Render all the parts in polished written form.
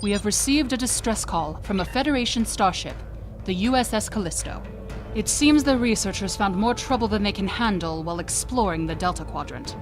We have received a distress call from a Federation starship, the USS Callisto. It seems the researchers found more trouble than they can handle while exploring the Delta Quadrant.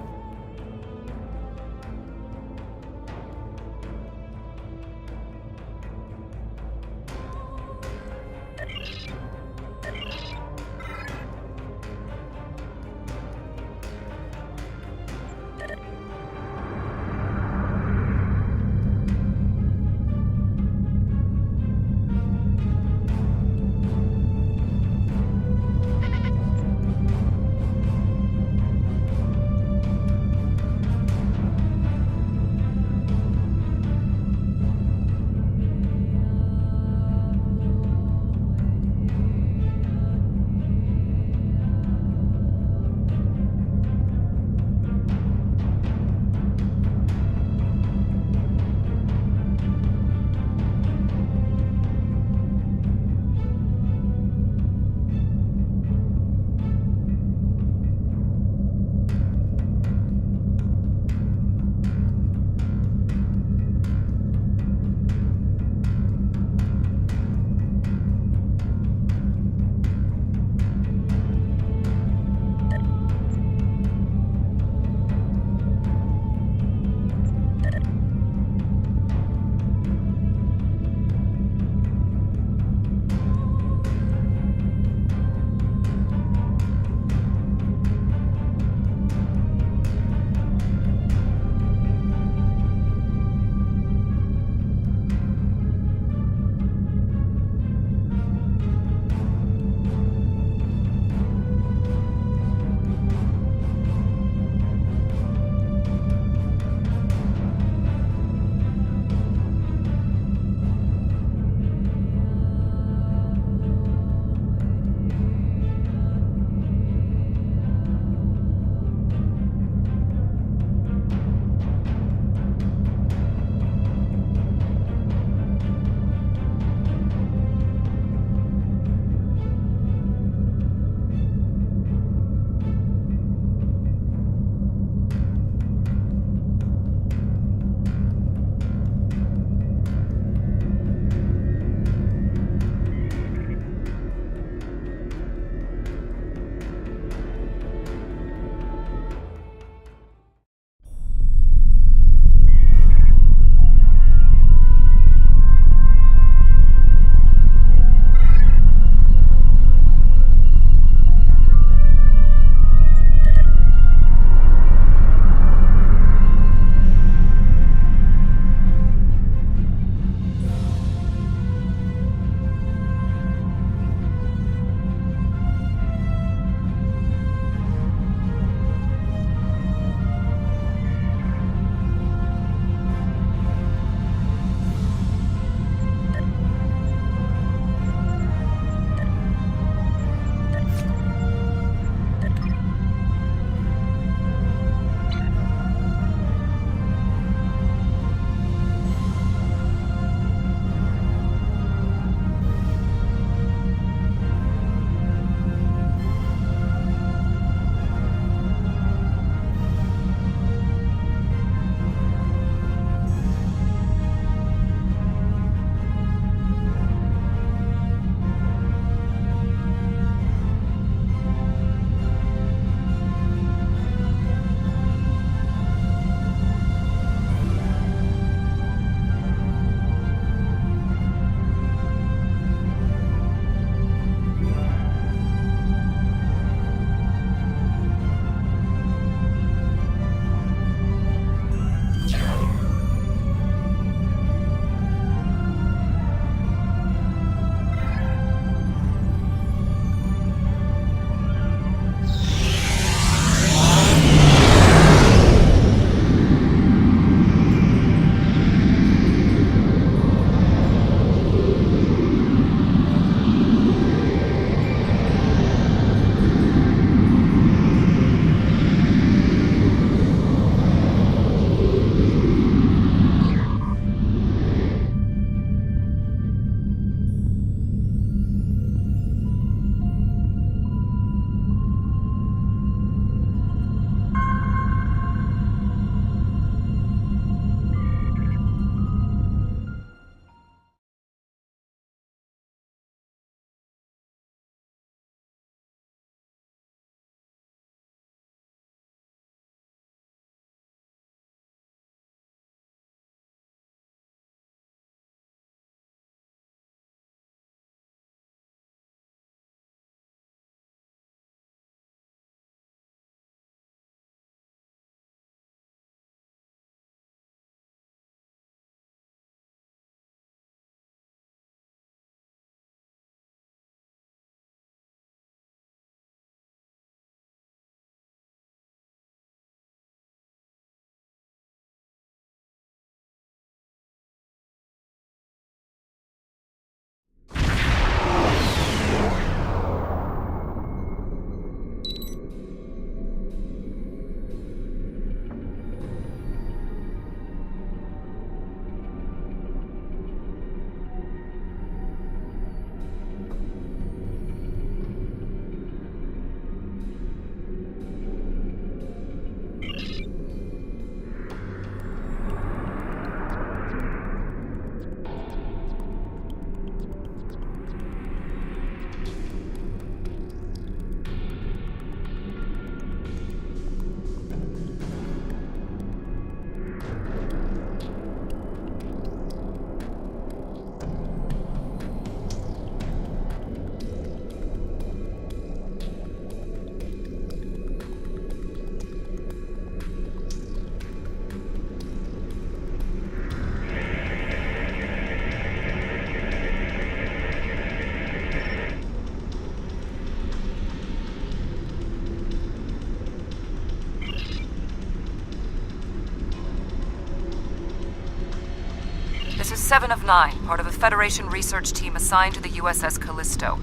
Seven of Nine, part of a Federation research team assigned to the USS Callisto.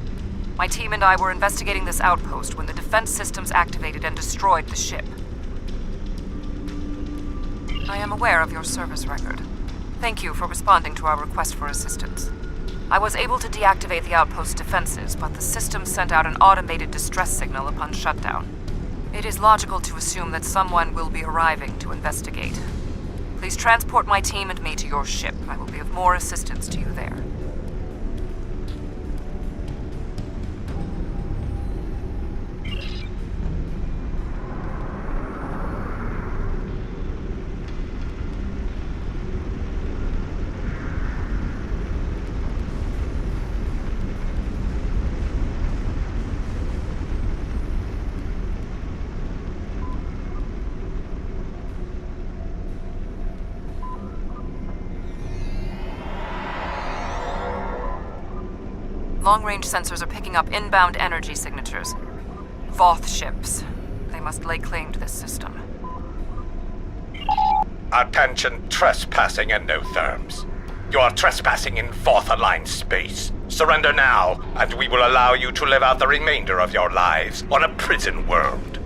My team and I were investigating this outpost when the defense systems activated and destroyed the ship. I am aware of your service record. Thank you for responding to our request for assistance. I was able to deactivate the outpost's defenses, but the system sent out an automated distress signal upon shutdown. It is logical to assume that someone will be arriving to investigate. Please transport my team and me to your ship. I will be of more assistance to you there. Long-range sensors are picking up inbound energy signatures. Voth ships. They must lay claim to this system. Attention, trespassing endotherms. You are trespassing in Voth-aligned space. Surrender now, and we will allow you to live out the remainder of your lives on a prison world.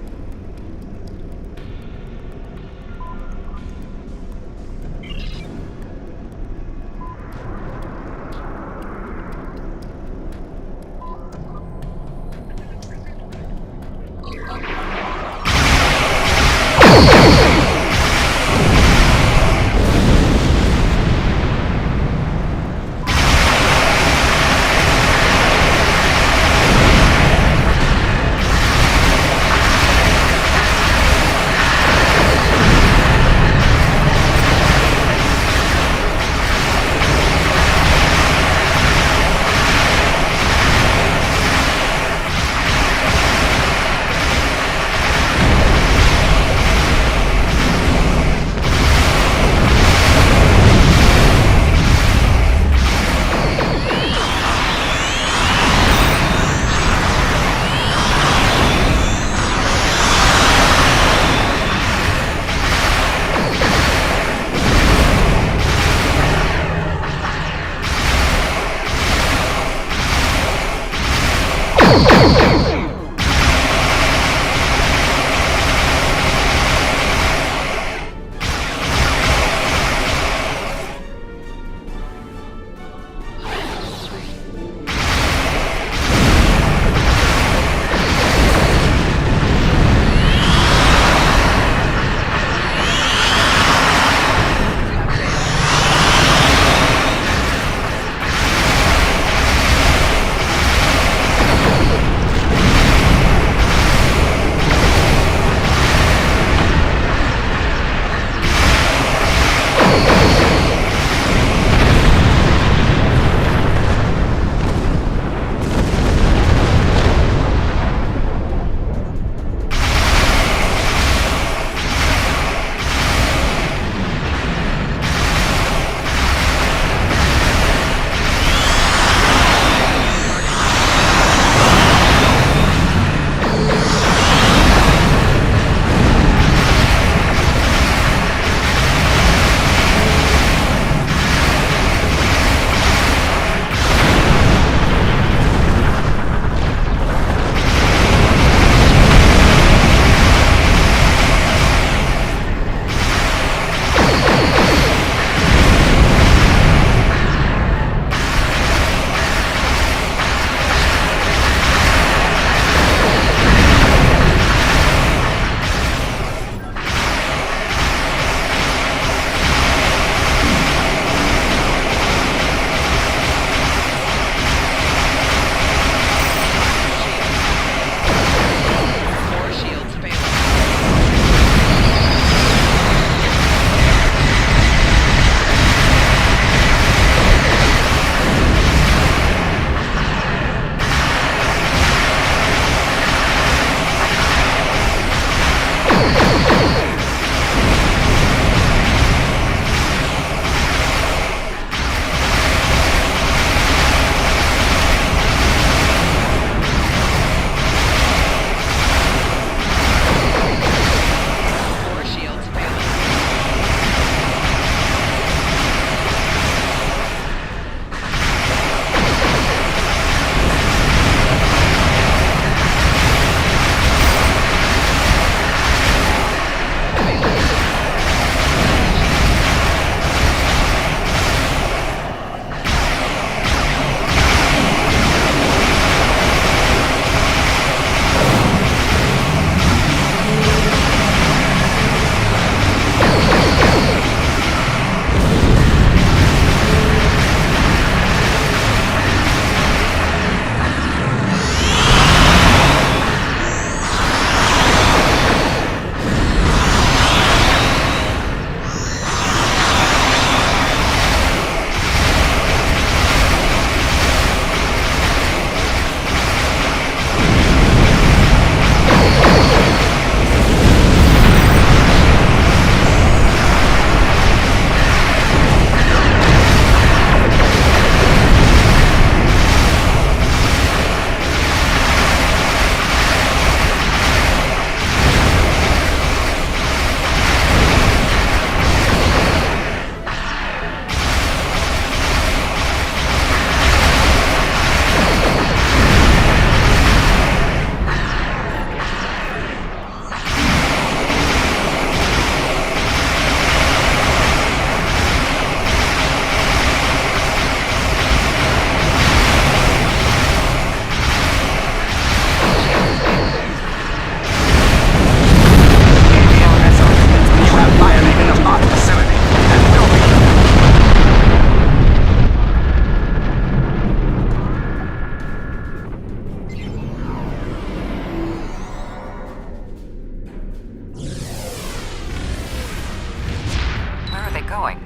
going.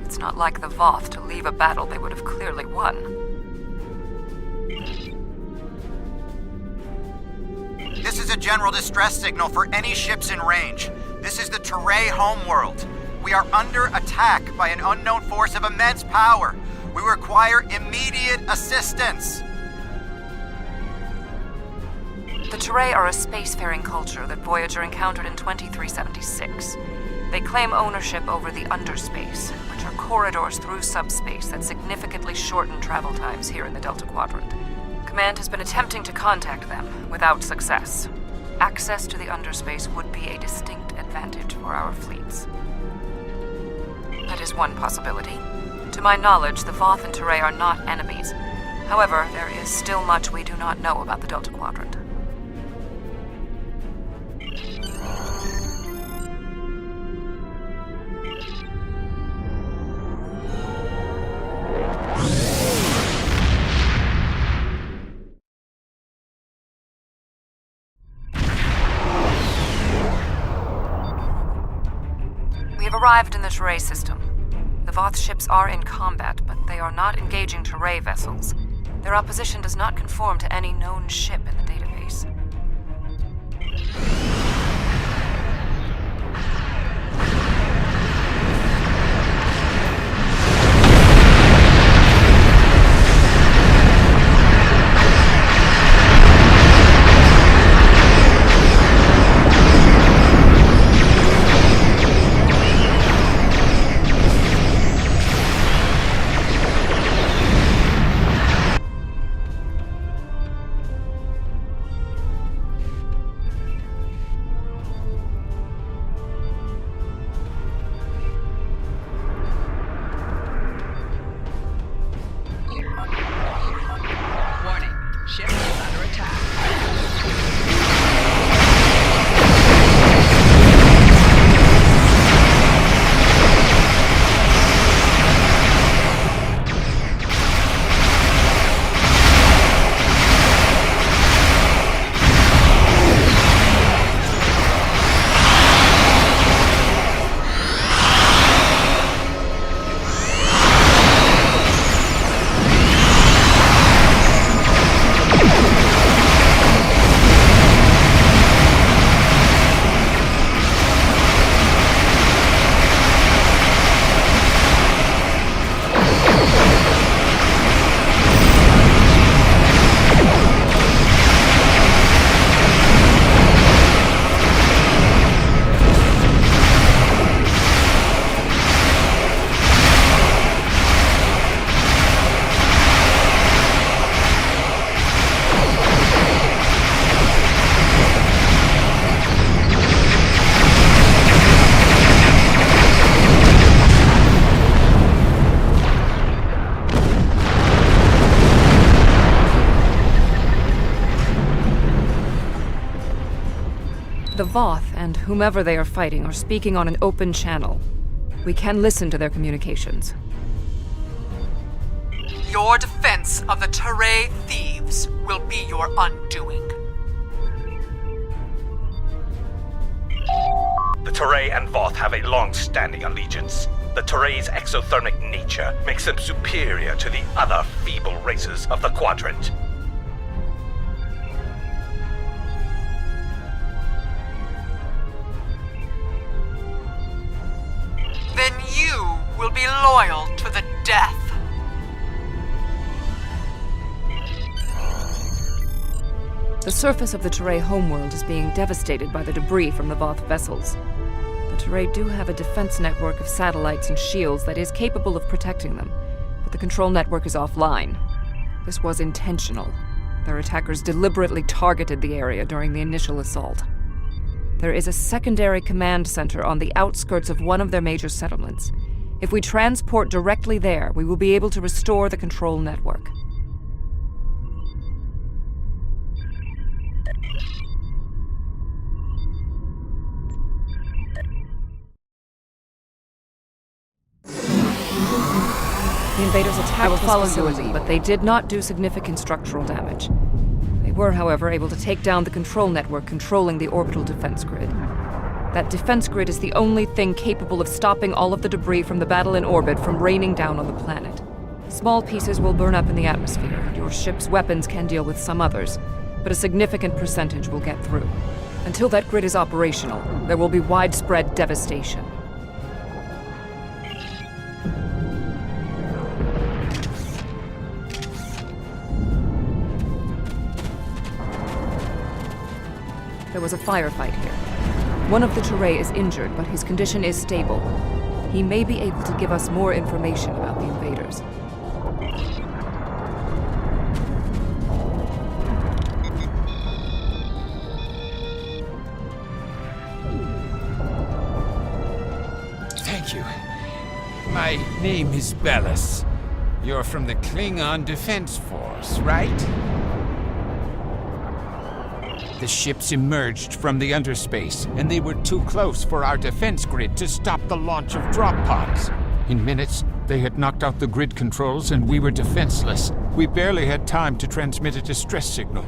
It's not like the Voth to leave a battle they would have clearly won. This is a general distress signal for any ships in range. This is the Teray homeworld. We are under attack by an unknown force of immense power. We require immediate assistance. The Teray are a spacefaring culture that Voyager encountered in 2376. They claim ownership over the Underspace, which are corridors through subspace that significantly shorten travel times here in the Delta Quadrant. Command has been attempting to contact them, without success. Access to the Underspace would be a distinct advantage for our fleets. That is one possibility. To my knowledge, the Voth and Teray are not enemies. However, there is still much we do not know about the Delta Quadrant. We have arrived in the Teray system. The Voth ships are in combat, but they are not engaging Teray vessels. Their opposition does not conform to any known ship in the database. The Voth and whomever they are fighting are speaking on an open channel. We can listen to their communications. Your defense of the Teray thieves will be your undoing. The Teray and Voth have a long-standing allegiance. The Teray's exothermic nature makes them superior to the other feeble races of the Quadrant. Then you will be loyal to the death. The surface of the Teray homeworld is being devastated by the debris from the Voth vessels. The Teray do have a defense network of satellites and shields that is capable of protecting them, but the control network is offline. This was intentional. Their attackers deliberately targeted the area during the initial assault. There is a secondary command center on the outskirts of one of their major settlements. If we transport directly there, we will be able to restore the control network. The invaders attacked this facility, but they did not do significant structural damage. They were, however, able to take down the control network controlling the orbital defense grid. That defense grid is the only thing capable of stopping all of the debris from the battle in orbit from raining down on the planet. Small pieces will burn up in the atmosphere. Your ship's weapons can deal with some others, but a significant percentage will get through. Until that grid is operational, there will be widespread devastation. There was a firefight here. One of the Teray is injured, but his condition is stable. He may be able to give us more information about the invaders. Thank you. My name is Bellis. You're from the Klingon Defense Force, right? The ships emerged from the underspace, and they were too close for our defense grid to stop the launch of drop pods. In minutes, they had knocked out the grid controls, and we were defenseless. We barely had time to transmit a distress signal.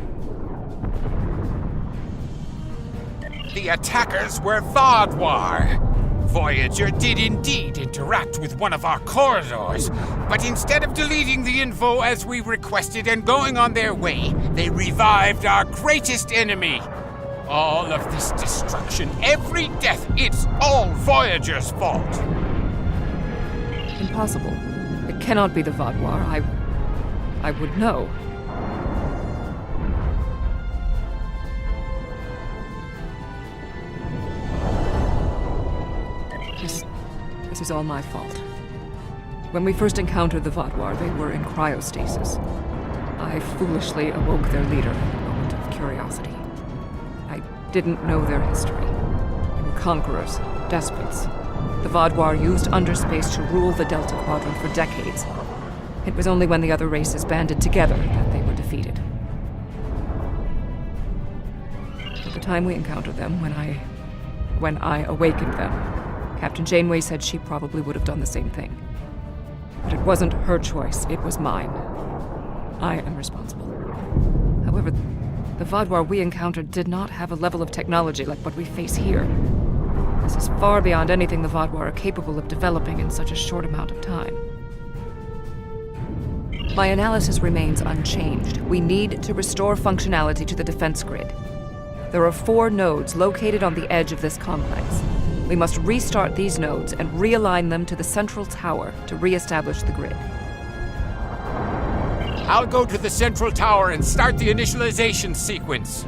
The attackers were Vaadwaur. Voyager did indeed interact with one of our corridors, but instead of deleting the info as we requested and going on their way, they revived our greatest enemy. All of this destruction, every death, it's all Voyager's fault. Impossible. It cannot be the Vaadwaur. I would know. This is all my fault. When we first encountered the Vaadwaur, they were in cryostasis. I foolishly awoke their leader in a moment of curiosity. I didn't know their history. They were conquerors, despots. The Vaadwaur used underspace to rule the Delta Quadrant for decades. It was only when the other races banded together that they were defeated. At the time we encountered them, when I awakened them, Captain Janeway said she probably would have done the same thing. But it wasn't her choice, it was mine. I am responsible. However, the Vaadwaur we encountered did not have a level of technology like what we face here. This is far beyond anything the Vaadwaur are capable of developing in such a short amount of time. My analysis remains unchanged. We need to restore functionality to the defense grid. There are 4 nodes located on the edge of this complex. We must restart these nodes and realign them to the central tower to re-establish the grid. I'll go to the central tower and start the initialization sequence.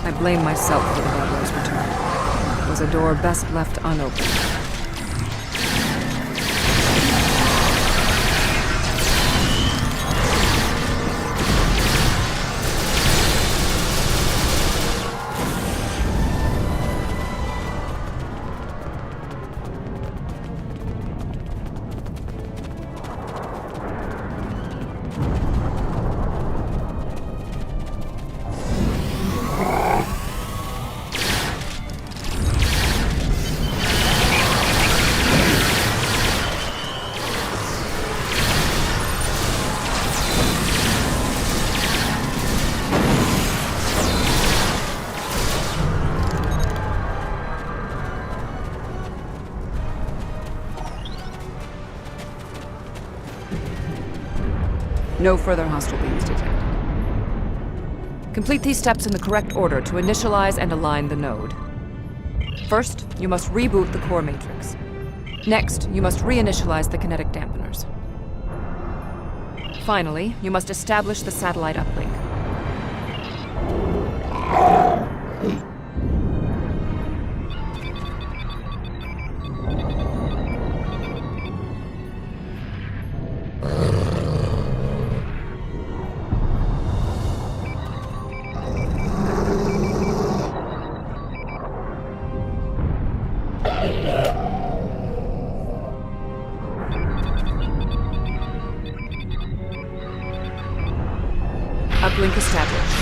I blame myself for the Vaadwaur's return. It was a door best left unopened. No further hostile beings detected. Complete these steps in the correct order to initialize and align the node. First, you must reboot the core matrix. Next, you must reinitialize the kinetic dampeners. Finally, you must establish the satellite uplink. Uplink established.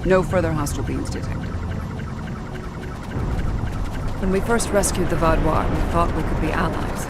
No further hostile beings detected. When we first rescued the Vaudois, we thought we could be allies.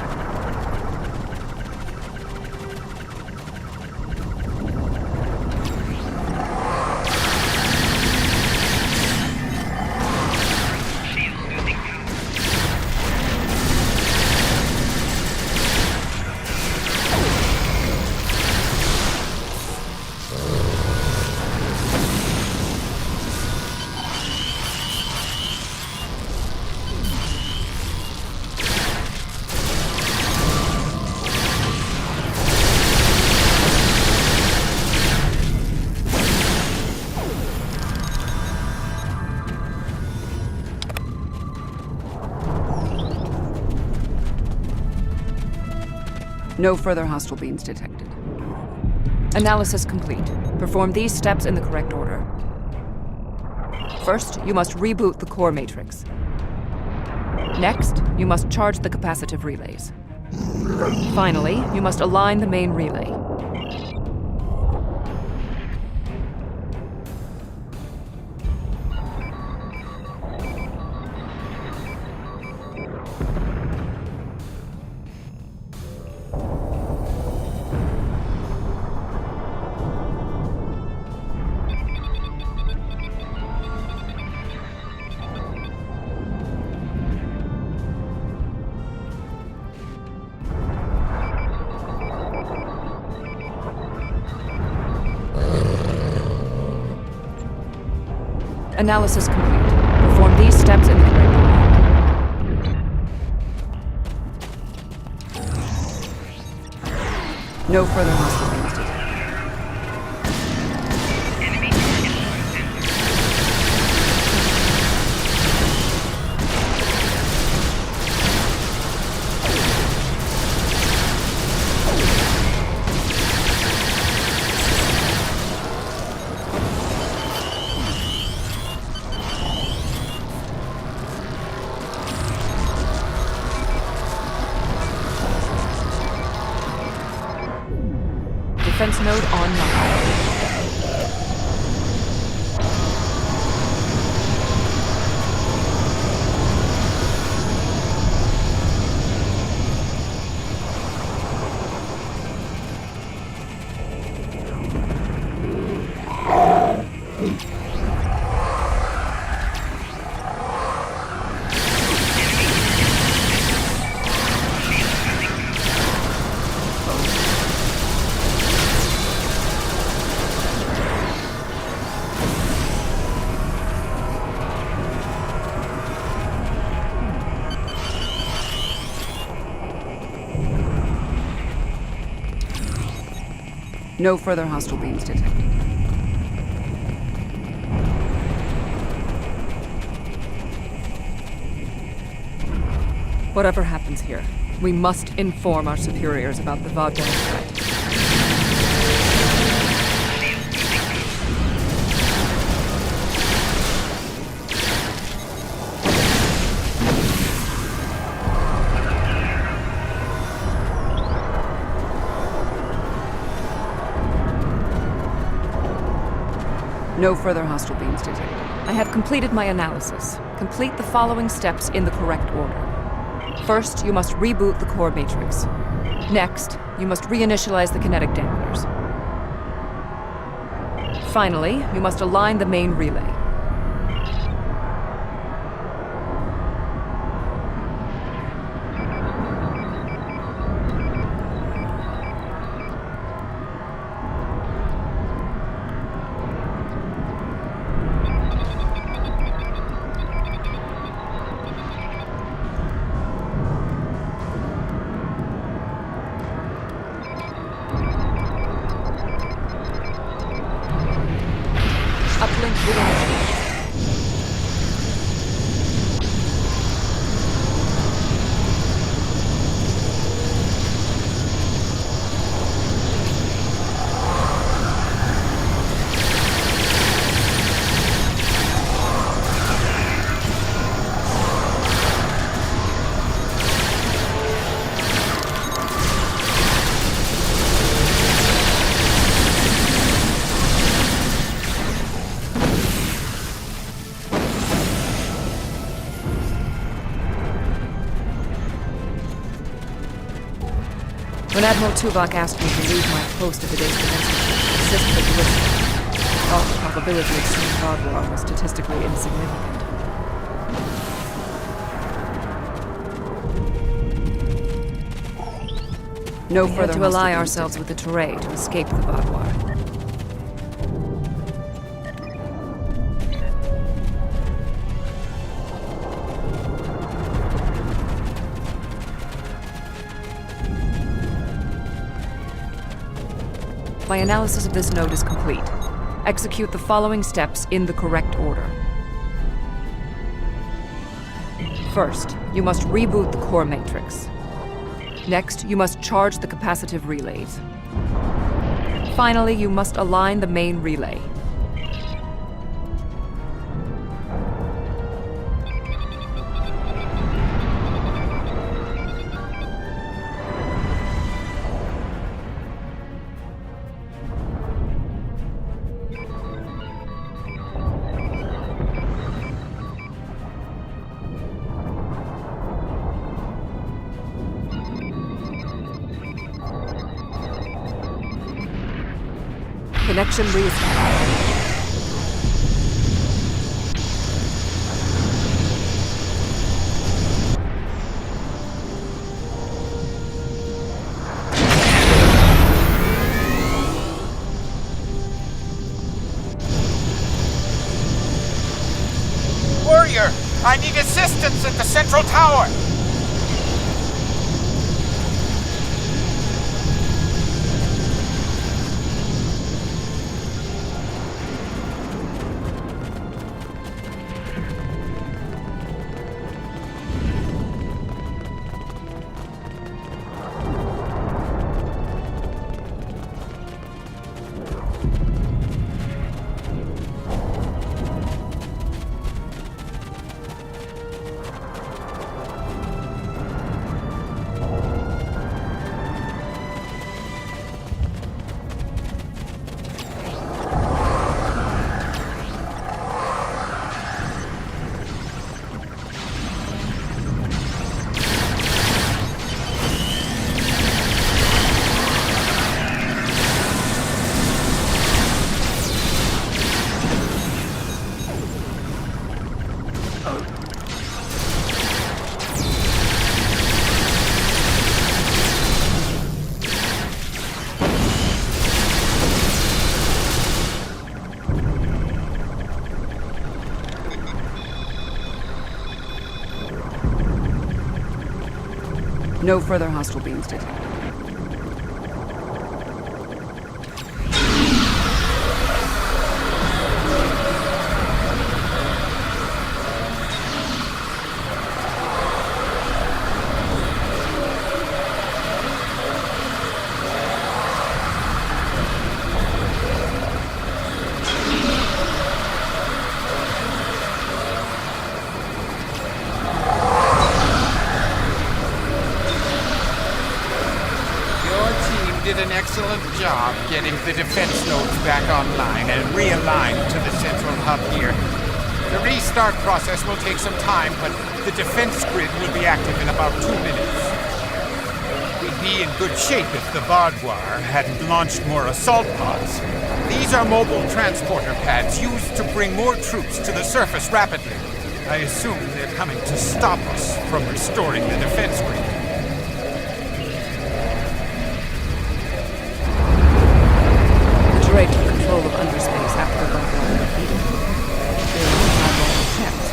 No further hostile beings detected. Analysis complete. Perform these steps in the correct order. First, you must reboot the core matrix. Next, you must charge the capacitive relays. Finally, you must align the main relay. Analysis complete. Perform these steps in the correct order. No further hostile beings detected. Defense node online. No further hostile beings detected. Whatever happens here, we must inform our superiors about the Vaudois threat. No further hostile beings detected. I have completed my analysis. Complete the following steps in the correct order. First, you must reboot the core matrix. Next, you must reinitialize the kinetic dampeners. Finally, you must align the main relay. Uplink reinitiated. When Admiral Tuvok asked me to leave my post at the base defense to assist the Callisto, I thought the probability of seeing Godwar was statistically insignificant. No further to ally ourselves with the Teray to escape the Vadwar. My analysis of this node is complete. Execute the following steps in the correct order. First, you must reboot the core matrix. Next, you must charge the capacitive relays. Finally, you must align the main relay. Connection reestablished. Warrior, I need assistance at the central tower. No further hostile beams detected. Did an excellent job getting the defense nodes back online and realigned to the central hub here. The restart process will take some time, but the defense grid will be active in about 2 minutes. We'd be in good shape if the Vadwar hadn't launched more assault pods. These are mobile transporter pads used to bring more troops to the surface rapidly. I assume they're coming to stop us from restoring the defense grid. Took control of underspace after the Vadwar were defeated. The Vadwar were kept.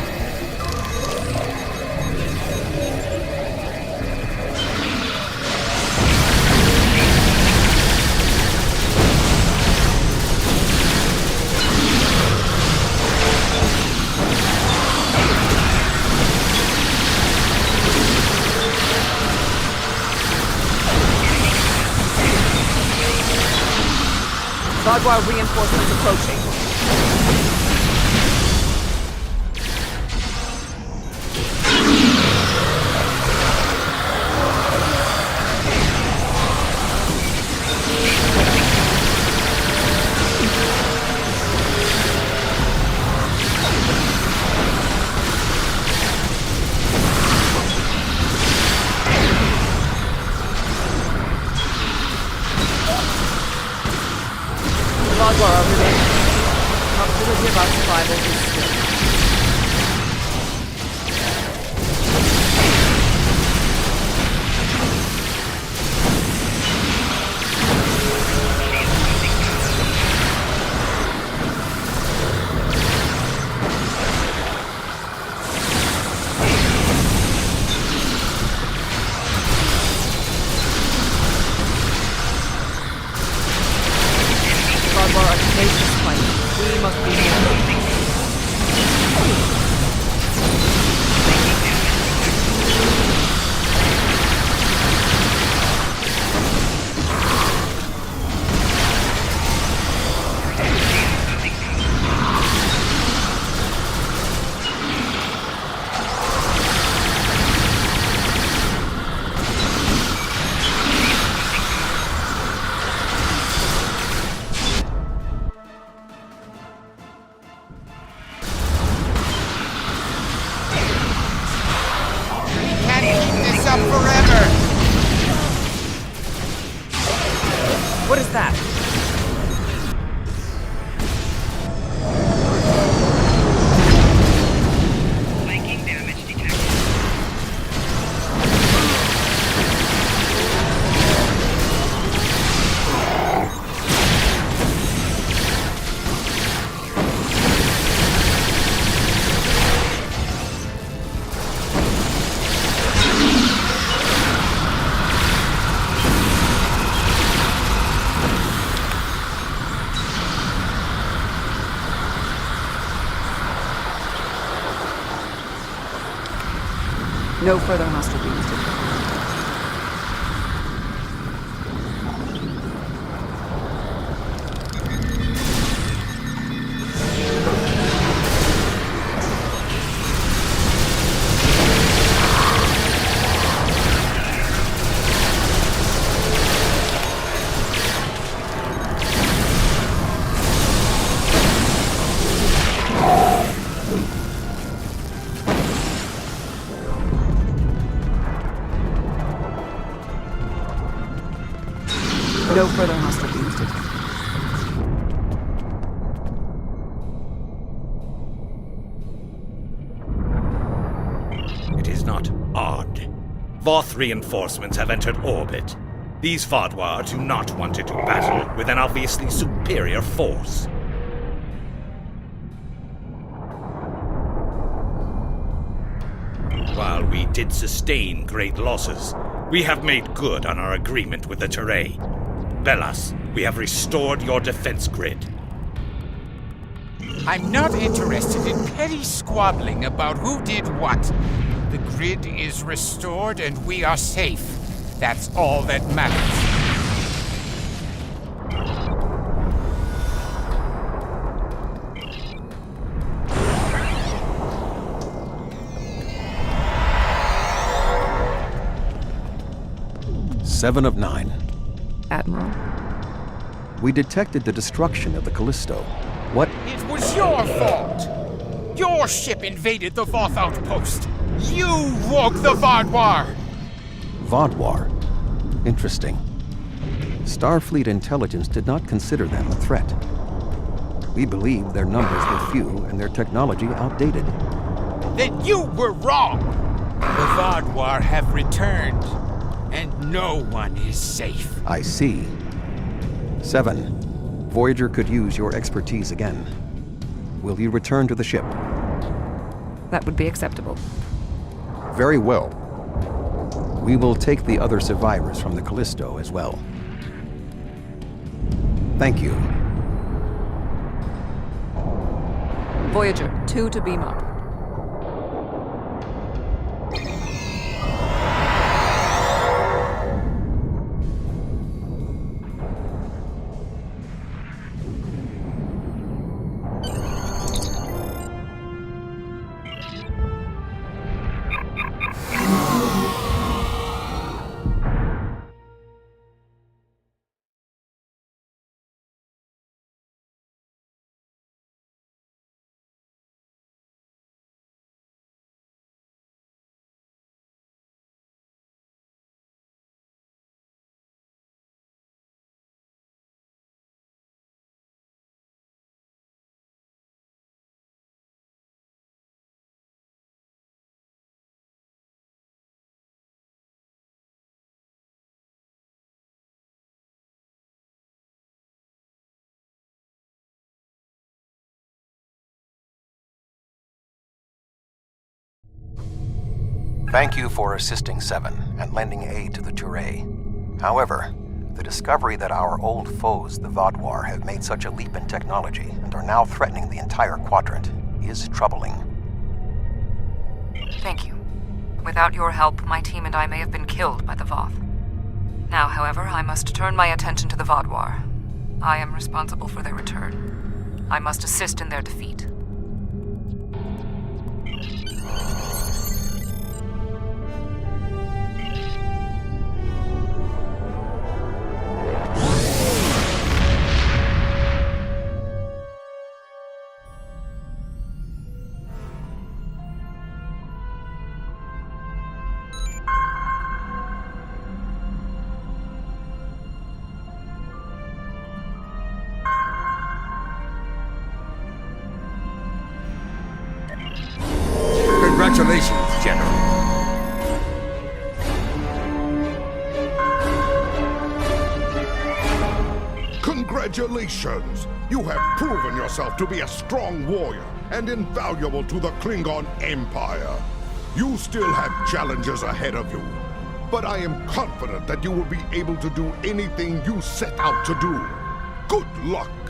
Vadwar reinforcements approaching. uncertainty about survival is still. Barbara, a tenacious fight. We must be more. Can't keep this up forever! What is that? No further hostile beings detected. No further hostile beings detected. It is not odd. Voth reinforcements have entered orbit. These Fadwar do not want to do battle with an obviously superior force. While we did sustain great losses, we have made good on our agreement with the Teray. Velas, we have restored your defense grid. I'm not interested in petty squabbling about who did what. The grid is restored and we are safe. That's all that matters. Seven of 9. Admiral, We detected the destruction of the Callisto. What? It was your fault! Your ship invaded the Voth outpost! You woke the Fadwar! Vodwar. Interesting. Starfleet intelligence did not consider them a threat. We believe their numbers were few and their technology outdated. Then you were wrong! The Fadwar have returned, and no one is safe. I see. 7. Voyager could use your expertise again. Will you return to the ship? that would be acceptable. Very well. We will take the other survivors from the Callisto as well. Thank you. Voyager, 2 to beam up. Thank you for assisting Seven and lending aid to the Touré. However, the discovery that our old foes, the Vaadwaur, have made such a leap in technology and are now threatening the entire quadrant is troubling. Thank you. Without your help, my team and I may have been killed by the Voth. Now, however, I must turn my attention to the Vaadwaur. I am responsible for their return. I must assist in their defeat. Congratulations, General. Congratulations! You have proven yourself to be a strong warrior and invaluable to the Klingon Empire. You still have challenges ahead of you, but I am confident that you will be able to do anything you set out to do. Good luck!